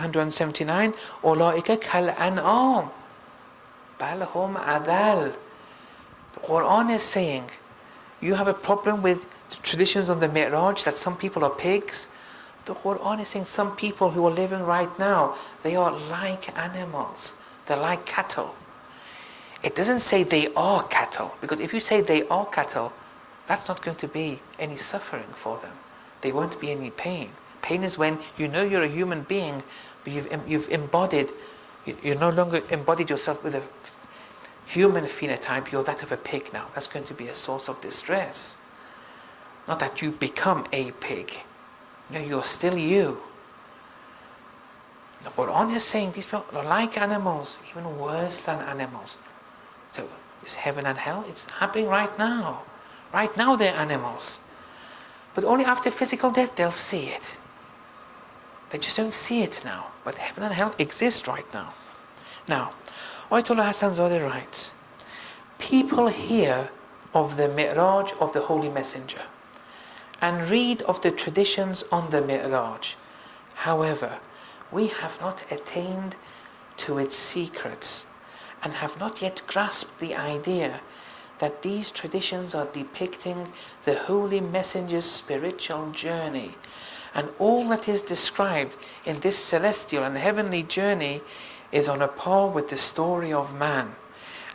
179, أولئك كالأنعام بل هم أضل. The Quran is saying, you have a problem with the traditions on the mirage that some people are pigs. The Quran is saying some people who are living right now, they are like animals. They're like cattle. It doesn't say they are cattle, because if you say they are cattle, that's not going to be any suffering for them. There won't be any pain. Pain is when you know you're a human being, but you've embodied, you're no longer embodied yourself with a human phenotype, you're that of a pig now. That's going to be a source of distress. Not that you become a pig. No, you're still you. The Quran is saying these people are like animals, even worse than animals. So, is heaven and hell? It's happening right now. Right now they're animals. But only after physical death they'll see it. They just don't see it now. But heaven and hell exist right now. Now, Ayatollah Hassan Zadeh writes, people hear of the mirage of the Holy Messenger and read of the traditions on the mirage. However, we have not attained to its secrets and have not yet grasped the idea that these traditions are depicting the Holy Messenger's spiritual journey, and all that is described in this celestial and heavenly journey is on a par with the story of man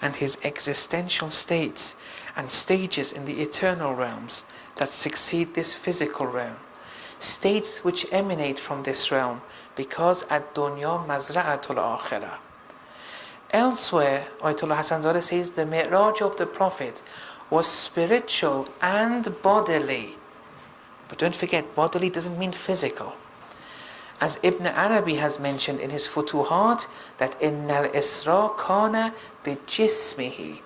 and his existential states and stages in the eternal realms that succeed this physical realm, states which emanate from this realm, because ad-dunya mazra'atul akhirah. Elsewhere, Ayatollah Hassan Zadeh says the mirage of the Prophet was spiritual and bodily. But don't forget, bodily doesn't mean physical. As Ibn Arabi has mentioned in his Futuhat, that innal isra kana bijismihi,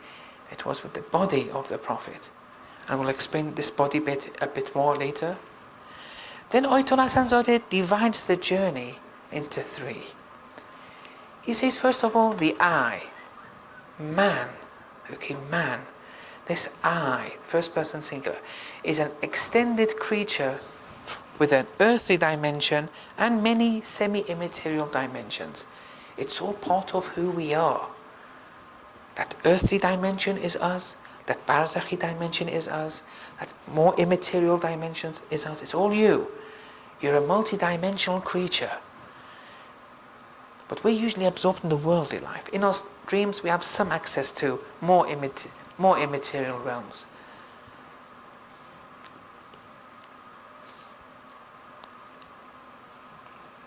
it was with the body of the Prophet. And we'll explain this body bit a bit more later. Then Ayatollah Hassan Zadeh divides the journey into three. He says, first of all, the I, man. Okay, man. This I, first person singular, is an extended creature with an earthly dimension and many semi-immaterial dimensions. It's all part of who we are. That earthly dimension is us, that barzakhi dimension is us, that more immaterial dimensions is us. It's all you. You're a multi-dimensional creature. But we're usually absorbed in the worldly life. In our dreams we have some access to more immaterial realms.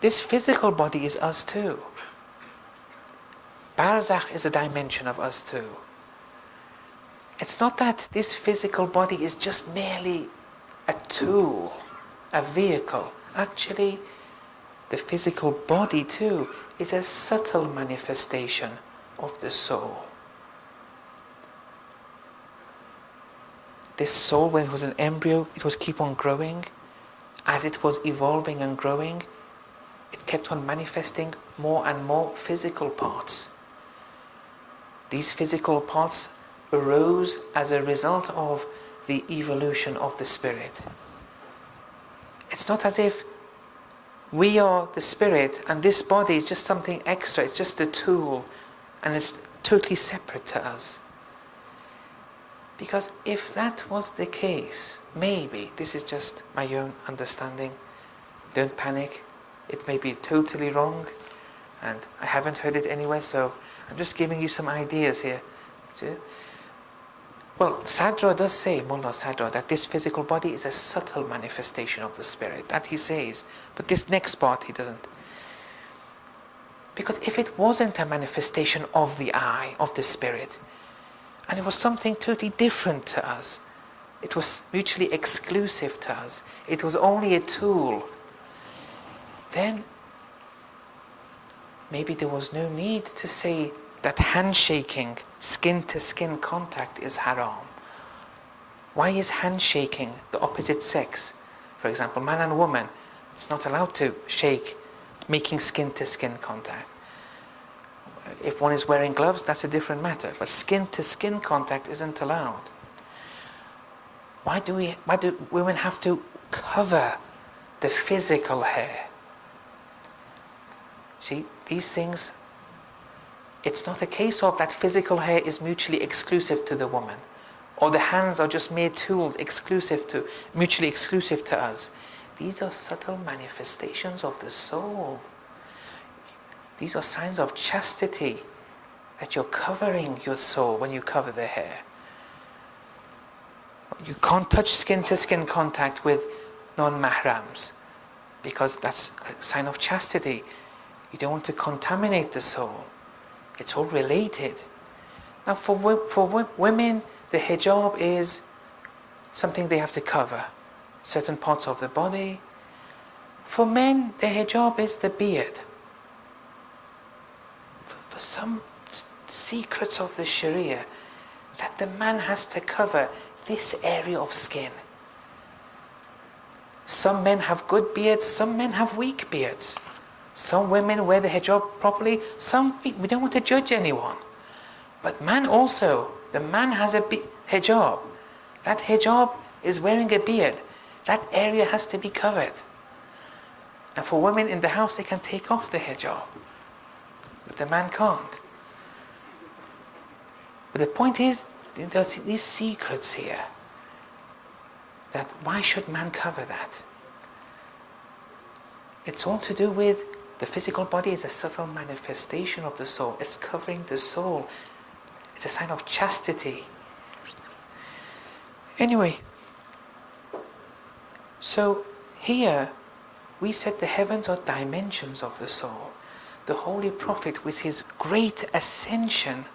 This physical body is us too. Barzakh is a dimension of us too. It's not that this physical body is just merely a tool, a vehicle. Actually, the physical body too is a subtle manifestation of the soul. This soul, when it was an embryo, it was keep on growing. As it was evolving and growing, it kept on manifesting more and more physical parts. These physical parts arose as a result of the evolution of the spirit. It's not as if we are the spirit and this body is just something extra, it's just a tool and it's totally separate to us. Because if that was the case, maybe, this is just my own understanding, don't panic, it may be totally wrong and I haven't heard it anywhere, so I'm just giving you some ideas here. Well, Sadra does say, Mullah Sadra, that this physical body is a subtle manifestation of the spirit. That he says. But this next part he doesn't. Because if it wasn't a manifestation of the I, of the spirit, and it was something totally different to us, it was mutually exclusive to us, it was only a tool, then maybe there was no need to say that handshaking, skin-to-skin contact is haram. Why is handshaking the opposite sex? For example, man and woman, it's not allowed to shake, making skin-to-skin contact. If one is wearing gloves, that's a different matter. But skin-to-skin contact isn't allowed. Why do women have to cover the physical hair? See, these things, it's not a case of that physical hair is mutually exclusive to the woman, or the hands are just mere tools mutually exclusive to us. These are subtle manifestations of the soul. These are signs of chastity, that you're covering your soul when you cover the hair. You can't touch skin-to-skin contact with non-mahrams, because that's a sign of chastity. You don't want to contaminate the soul. It's all related. Now for women, the hijab is something they have to cover, certain parts of the body. For men, the hijab is the beard. For some secrets of the Sharia, that the man has to cover this area of skin. Some men have good beards, some men have weak beards. Some women wear the hijab properly, some we don't want to judge anyone. But man also, the man has a hijab. That hijab is wearing a beard. That area has to be covered. And for women in the house, they can take off the hijab. But the man can't. But the point is, there's these secrets here. That why should man cover that? It's all to do with the physical body is a subtle manifestation of the soul. It's covering the soul. It's a sign of chastity. Anyway, so here we said the heavens are dimensions of the soul. The Holy Prophet, with his great ascension,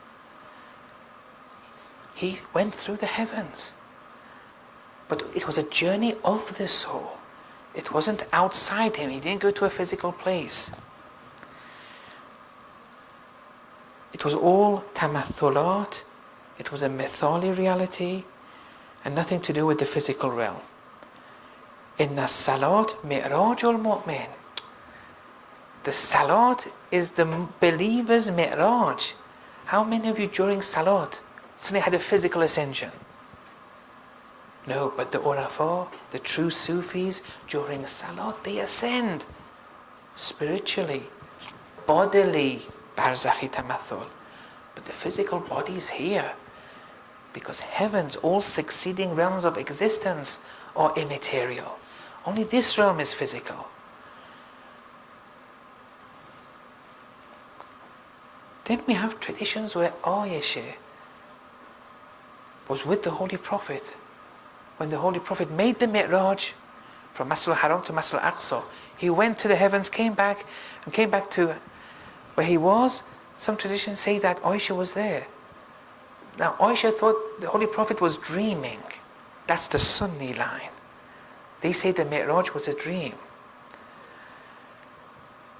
he went through the heavens. But it was a journey of the soul. It wasn't outside him. He didn't go to a physical place. It was all tamathulat. It was a mithali reality and nothing to do with the physical realm. Inna salat mi'rajul mu'min. The salat is the believer's mi'raj. How many of you during salat suddenly had a physical ascension? No, but the urafa, the true Sufis, during salat they ascend spiritually, bodily, barzakhi tamathul. But the physical body is here because heavens, all succeeding realms of existence are immaterial. Only this realm is physical. Then we have traditions where Aisha was with the Holy Prophet. When the Holy Prophet made the mirage from Masjid al-Haram to Masjid al-Aqsa, he went to the heavens, came back to where he was. Some traditions say that Aisha was there. Now Aisha thought the Holy Prophet was dreaming. That's the Sunni line. They say the mirage was a dream.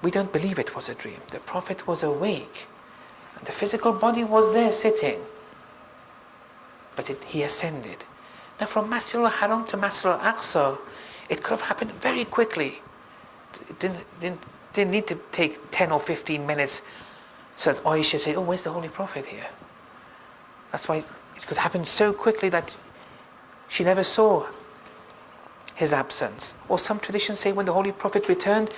We don't believe it was a dream. The Prophet was awake. And the physical body was there sitting. But he ascended. Now from Masjid al-Haram to Masjid al-Aqsa, it could have happened very quickly. It didn't need to take 10 or 15 minutes so that Aisha said, oh, where's the Holy Prophet here? That's why it could happen so quickly that she never saw his absence. Or some traditions say when the Holy Prophet returned,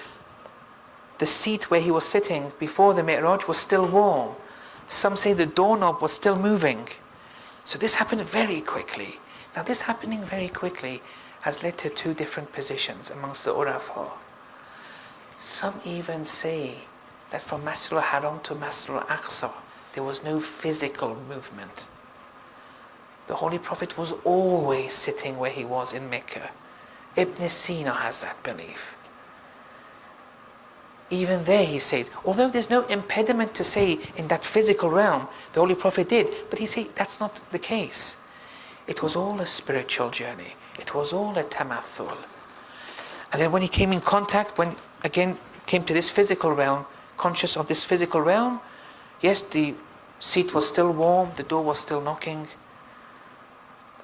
the seat where he was sitting before the Mi'raj was still warm. Some say the doorknob was still moving. So this happened very quickly. Now this happening very quickly has led to two different positions amongst the Urafa. Some even say that from Masjid al-Haram to Masjid al-Aqsa there was no physical movement. The Holy Prophet was always sitting where he was in Mecca. Ibn Sina has that belief. Even there he says, although there's no impediment to say in that physical realm the Holy Prophet did, but he says that's not the case. It was all a spiritual journey. It was all a tamathul. And then when he came in contact, when again came to this physical realm, conscious of this physical realm, yes, the seat was still warm, the door was still knocking.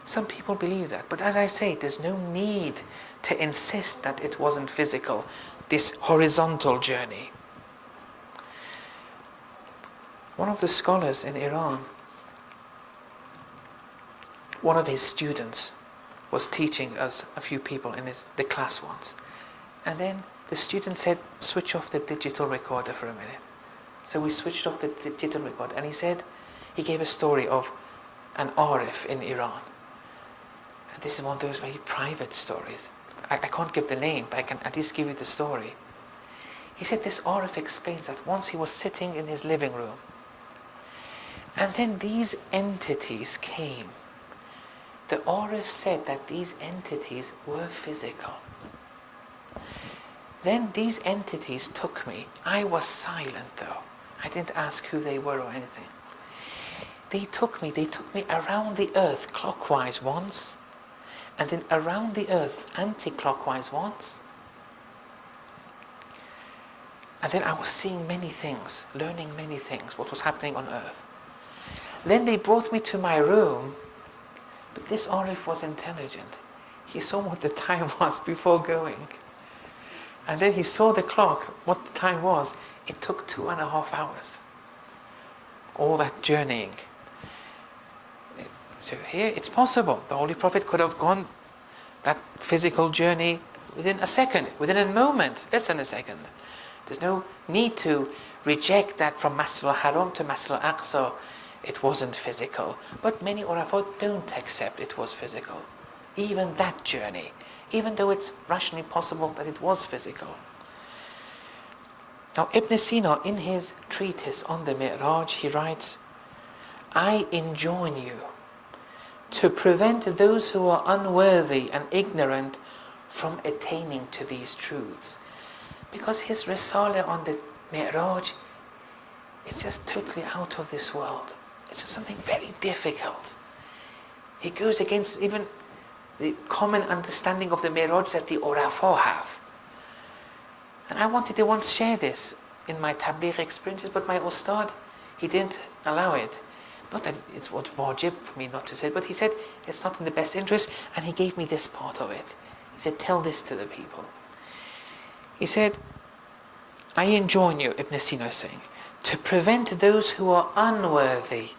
Some people believe that. But as I say, there's no need to insist that it wasn't physical, this horizontal journey. One of the scholars in Iran, one of his students was teaching us, a few people in the class once. And then the student said, switch off the digital recorder for a minute. So we switched off the digital recorder, and he gave a story of an Arif in Iran. And this is one of those very private stories. I can't give the name, but I can at least give you the story. He said this Arif explains that once he was sitting in his living room, and then these entities came. The Arif said that these entities were physical. Then these entities took me. I was silent though. I didn't ask who they were or anything. They took me around the earth clockwise once, and then around the earth anti-clockwise once. And then I was seeing many things, learning many things, what was happening on earth. Then they brought me to my room, but this Arif was intelligent. He saw what the time was before going. And then he saw the clock, what the time was. It took 2.5 hours. All that journeying. So here it's possible. The Holy Prophet could have gone that physical journey within a second, within a moment, less than a second. There's no need to reject that from Masjid al-Haram to Masjid al-Aqsa it wasn't physical. But many ulama don't accept it was physical. Even that journey, even though it's rationally possible that it was physical. Now Ibn Sina, in his treatise on the Mirage, he writes, I enjoin you to prevent those who are unworthy and ignorant from attaining to these truths. Because his Risala on the Mirage is just totally out of this world. It's just something very difficult. He goes against even the common understanding of the Mirage that the Urafa have. And I wanted to once share this in my Tabligh experiences, but my Ustad, he didn't allow it. Not that it's what wajib for me not to say, but he said it's not in the best interest, and he gave me this part of it. He said, tell this to the people. He said, I enjoin you, Ibn Sina is saying, to prevent those who are unworthy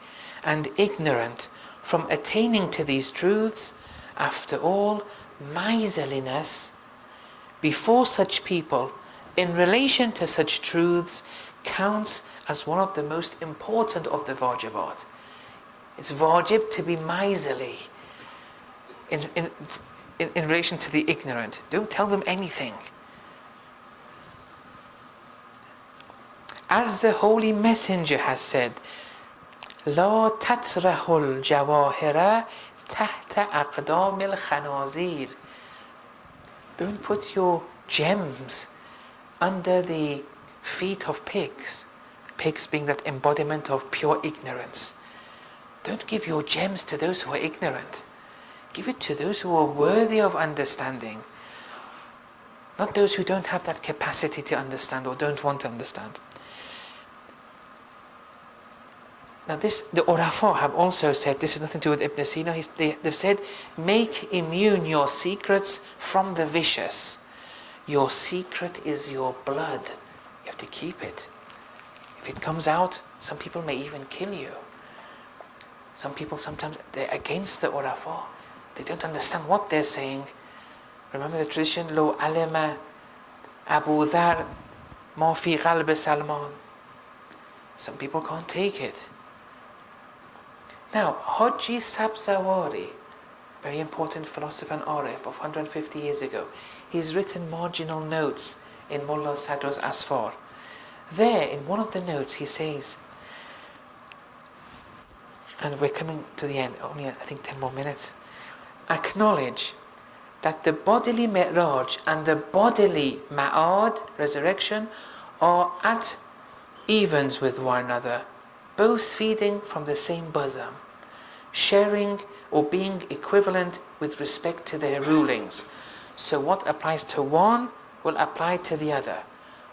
and ignorant from attaining to these truths. After all, miserliness before such people in relation to such truths counts as one of the most important of the wajibat. It's wajib to be miserly in relation to the ignorant. Don't tell them anything. As the Holy Messenger has said, لا تطرح الجواهر تحت أقدام الخنازير. Don't put your gems under the feet of pigs. Pigs being that embodiment of pure ignorance. Don't give your gems to those who are ignorant. Give it to those who are worthy of understanding. Not those who don't have that capacity to understand or don't want to understand. Now this, the Urafa have also said, this has nothing to do with Ibn Sina, they've said, make immune your secrets from the vicious. Your secret is your blood. You have to keep it. If it comes out, some people may even kill you. Some people sometimes, they're against the Urafa. They don't understand what they're saying. Remember the tradition, Lo alima Abu Dhar ma fi qalb Salman. Some people can't take it. Now, Haji Sabzawari, very important philosopher and Arif of 150 years ago, he's written marginal notes in Mullah Sadra's Asfar. There, in one of the notes, he says, and we're coming to the end, only I think 10 more minutes, acknowledge that the bodily mirage and the bodily ma'ad, resurrection, are at evens with one another, both feeding from the same bosom, sharing or being equivalent with respect to their rulings. So what applies to one will apply to the other.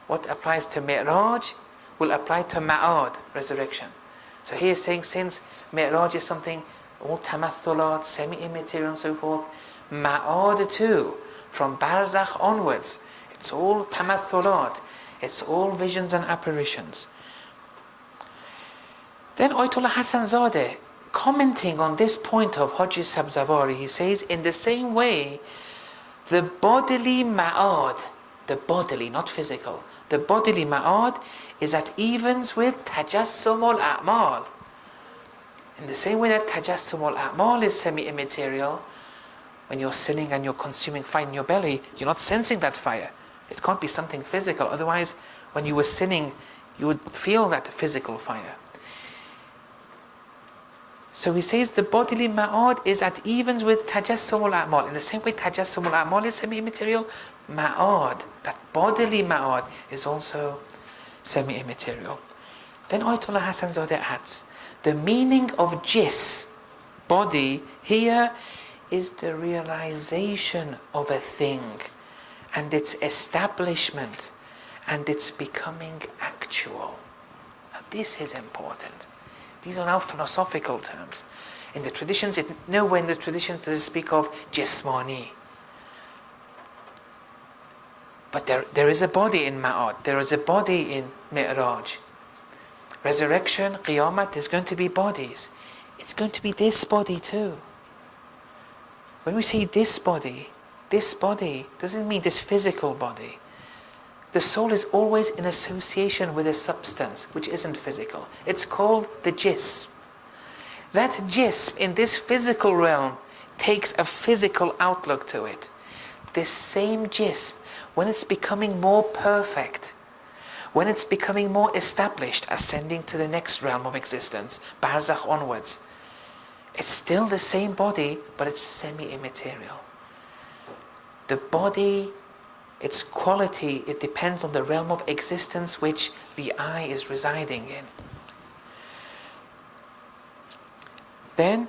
What applies to Mi'raj will apply to Ma'ad, resurrection. So he is saying, since Mi'raj is something, all tamathulat, semi-immaterial and so forth, Ma'ad too, from Barzakh onwards, it's all tamathulat, it's all visions and apparitions. Then Ayatollah Hassan Zadeh, commenting on this point of Haji Sabzawari, he says, in the same way, the bodily ma'ad the bodily, not physical. The bodily ma'ad is at evens with tajassum al-a'mal. In the same way that tajassum al-a'mal is semi-immaterial, when you're sinning and you're consuming fire in your belly, you're not sensing that fire. It can't be something physical. Otherwise, when you were sinning, you would feel that physical fire. So he says the bodily ma'ad is at evens with tajassum al-a'mal. In the same way tajassum al-a'mal is semi-immaterial, ma'ad, that bodily ma'ad, is also semi-immaterial. Then Ayatollah Hassan Zadeh adds, the meaning of jis, body, here is the realization of a thing and its establishment and its becoming actual. Now this is important. These are now philosophical terms. In the traditions, nowhere in the traditions does it speak of jismani. But there is a body in Ma'ad, there is a body in Mirage. Resurrection, Qiyamah, there's going to be bodies. It's going to be this body too. When we say this body doesn't mean this physical body. The soul is always in association with a substance which isn't physical. It's called the jism. That jism in this physical realm takes a physical outlook to it. This same jism, when it's becoming more perfect, when it's becoming more established, ascending to the next realm of existence, barzakh onwards, it's still the same body, but it's semi-immaterial. The body, its quality, it depends on the realm of existence which the I is residing in. Then,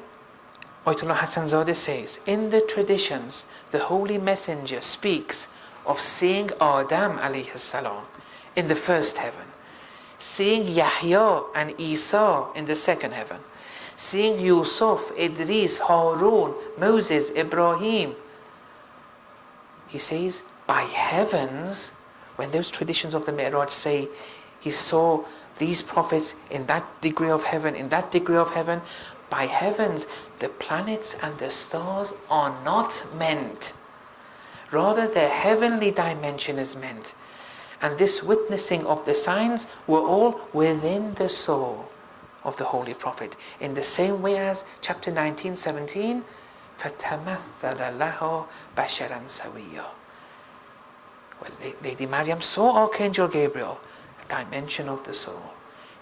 Ayatollah Hassan Zadeh says, in the traditions, the Holy Messenger speaks of seeing Adam alayhi salam in the first heaven, seeing Yahya and Isa in the second heaven, seeing Yusuf, Idris, Harun, Moses, Ibrahim. He says, by heavens, when those traditions of the Mi'raj say he saw these prophets in that degree of heaven, in that degree of heaven, by heavens, the planets and the stars are not meant. Rather, the heavenly dimension is meant. And this witnessing of the signs were all within the soul of the Holy Prophet. In the same way as chapter 19, 17, فَتَمَثَّلَ لَهُ بَشَرًا سَوِيًّا. Well, Lady Maryam saw Archangel Gabriel, a dimension of the soul.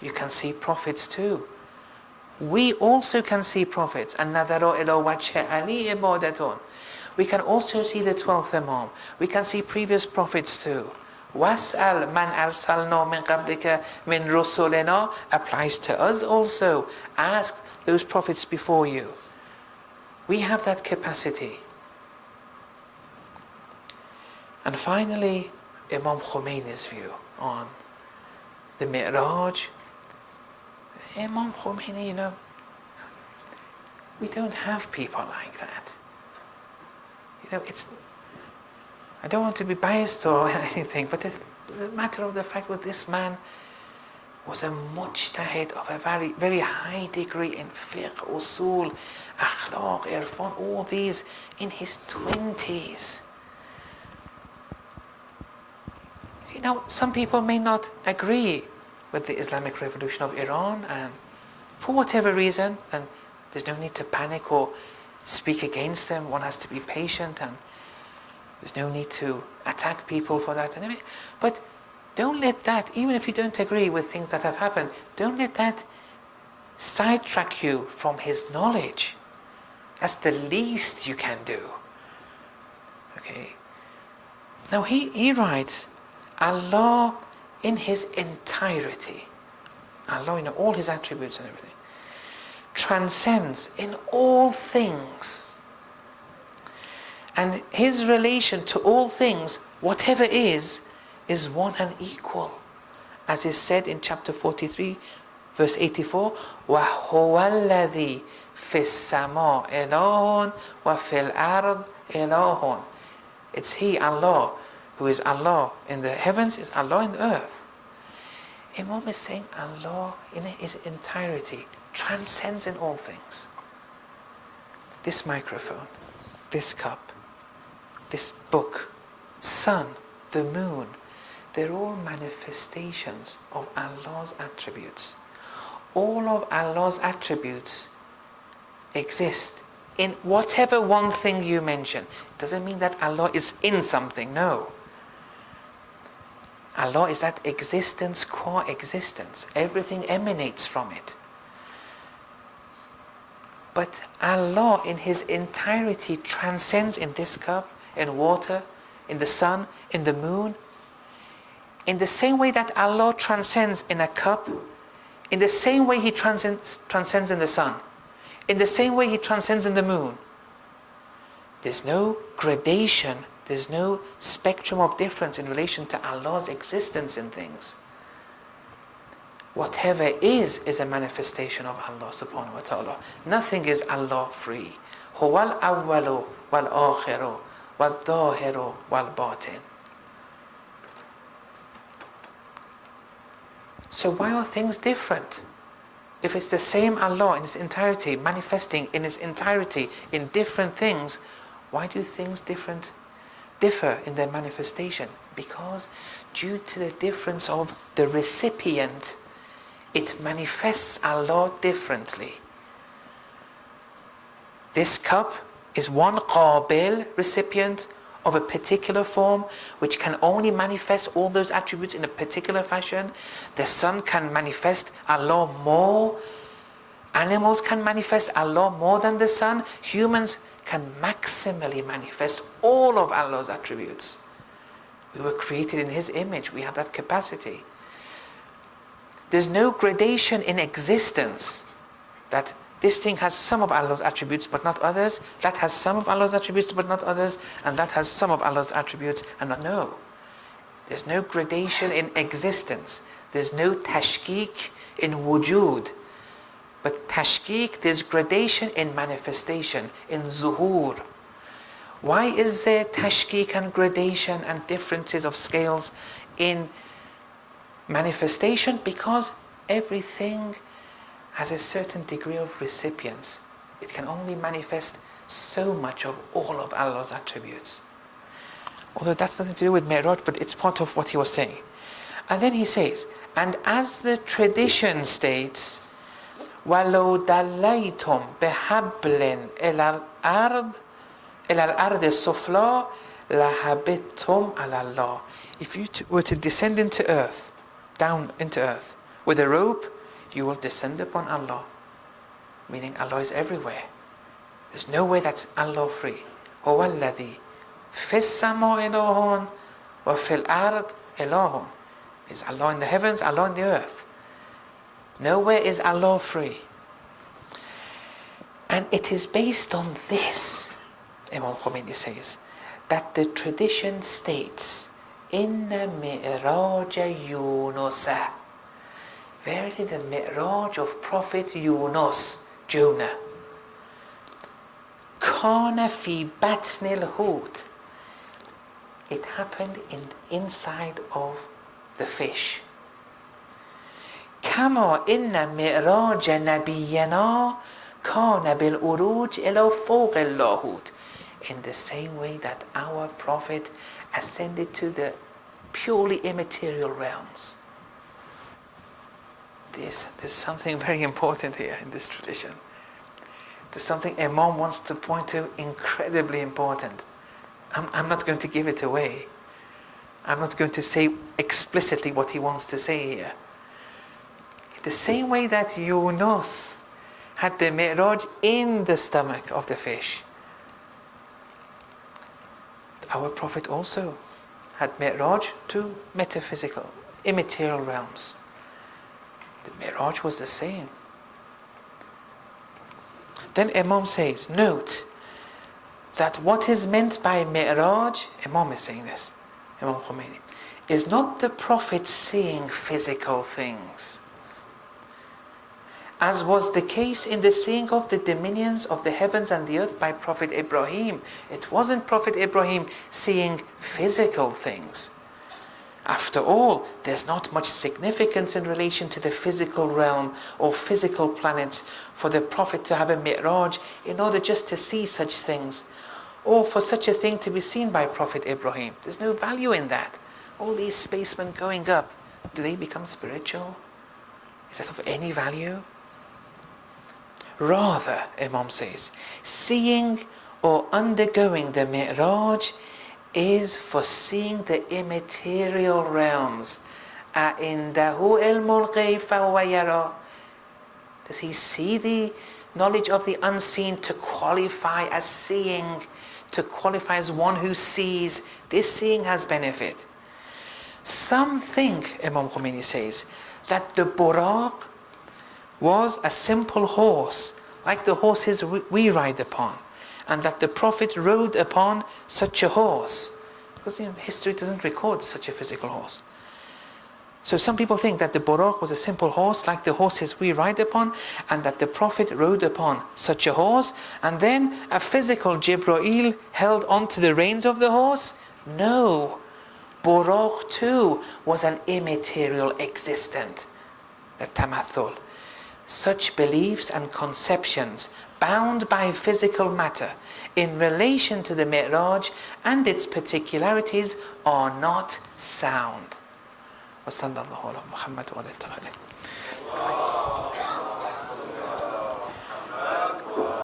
You can see prophets too. We also can see prophets. النَّذَرُ إِلَى وَجْهِ عَلِي إِبَادَةٌ. We can also see the 12th Imam. We can see previous prophets too. وَاسْأَلْ مَنْ أَرْسَلْنَا مِنْ قَبْلِكَ مِنْ رُسُلِنَا applies to us also. Ask those prophets before you. We have that capacity. And finally, Imam Khomeini's view on the Mi'raj. Imam Khomeini, we don't have people like that. I don't want to be biased or anything, but the matter of the fact was this man was a mujtahid of a very, very high degree in fiqh, usul, akhlaq, irfan, all these in his 20s. Some people may not agree with the Islamic Revolution of Iran, and for whatever reason, and there's no need to panic or speak against them. One has to be patient, and there's no need to attack people for that. But don't let that, even if you don't agree with things that have happened, don't let that sidetrack you from his knowledge. That's the least you can do. Okay. Now he writes, Allah in his entirety, Allah in all his attributes and everything, transcends in all things. And his relation to all things, whatever is one and equal. As is said in chapter 43, verse 84, وَهُوَ الَّذِي فِي السَّمَاءِ إِلَهٌ وَفِي الْأَرْضِ إِلَهٌ. It's He, Allah, who is Allah in the heavens, is Allah in the earth. Imam is saying Allah in his entirety transcends in all things. This microphone, this cup, this book, sun, the moon, they're all manifestations of Allah's attributes. All of Allah's attributes exist in whatever one thing you mention. It doesn't mean that Allah is in something, no. Allah is that existence qua existence. Everything emanates from it. But Allah in His entirety transcends in this cup, in water, in the sun, in the moon. In the same way that Allah transcends in a cup, in the same way He transcends in the sun, in the same way He transcends in the moon. There's no gradation, there's no spectrum of difference in relation to Allah's existence in things. Whatever is a manifestation of Allah subhanahu wa ta'ala. Nothing is Allah free. Huwal awwalu wal akhiru wal dhahiru wal batin. So why are things different? If it's the same Allah in its entirety, manifesting in its entirety in different things, why do things differ in their manifestation? Because due to the difference of the recipient, it manifests Allah differently. This cup is one qabil, recipient of a particular form, which can only manifest all those attributes in a particular fashion. The sun can manifest Allah more. Animals can manifest Allah more than the sun. Humans can maximally manifest all of Allah's attributes. We were created in His image. We have that capacity. There's no gradation in existence that this thing has some of Allah's attributes but not others, that has some of Allah's attributes but not others, and that has some of Allah's attributes and not. No. There's no gradation in existence. There's no tashkik in wujud. But tashkik, there's gradation in manifestation, in zuhur. Why is there tashkik and gradation and differences of scales in manifestation? Because everything has a certain degree of recipients. It can only manifest so much of all of Allah's attributes. Although that's nothing to do with Mi'raj, but it's part of what he was saying. And then he says, and as the tradition states, وَلَوْ دَلَّيْتُمْ بِحَبْلٍ إِلَى الْأَرْضِ السُّفْلَى لَحَبِتْتُمْ عَلَى اللَّهِ. If you were to descend into earth, down into earth, with a rope, you will descend upon Allah. Meaning Allah is everywhere. There's no way that's Allah free. هُوَ الَّذِي فِي السَّمَاءِ إِلَهٌ وَفِي الْأَرْضِ إِلَهٌ. Is Allah in the heavens, Allah in the earth. Nowhere is Allah free. And it is based on this, Imam Khomeini says, that the tradition states, Inna mi'raja Yunusa. Verily the mi'raj of Prophet Yunus, Jonah, kana fi batnil hut. It happened inside of the fish. Kama inna mi'raja nabiyyana kana bil uruj ila fawq al-lahut. In the same way that our Prophet ascended to the purely immaterial realms. There's something very important here in this tradition. There's something Imam wants to point to, incredibly important. I'm not going to give it away. I'm not going to say explicitly what he wants to say here. The same way that Yunus had the Mi'raj in the stomach of the fish, our Prophet also had Mi'raj to metaphysical, immaterial realms. The Mi'raj was the same. Then Imam says, note that what is meant by Mi'raj, Imam is saying this, Imam Khomeini, is not the Prophet seeing physical things, as was the case in the seeing of the dominions of the heavens and the earth by Prophet Ibrahim. It wasn't Prophet Ibrahim seeing physical things. After all, there's not much significance in relation to the physical realm or physical planets for the Prophet to have a mi'raj in order just to see such things. or for such a thing to be seen by Prophet Ibrahim. There's no value in that. All these spacemen going up, do they become spiritual? Is that of any value? Rather, Imam says, seeing or undergoing the mirage is for seeing the immaterial realms. أَعِنْدَهُ عِلْمُ الْغَيْبِ فَهُوَ يَرَى. Does he see the knowledge of the unseen to qualify as seeing, to qualify as one who sees? This seeing has benefit. Some think, Imam Khomeini says, that the buraq was a simple horse, like the horses we ride upon, and that the Prophet rode upon such a horse, because history doesn't record such a physical horse. So some people think that the buraq was a simple horse, like the horses we ride upon, and that the Prophet rode upon such a horse, and then a physical Jibreel held onto the reins of the horse. No, buraq too was an immaterial existent, the tamathul. Such beliefs and conceptions bound by physical matter in relation to the mirage and its particularities are not sound. وصلى الله على محمد وعلى آله.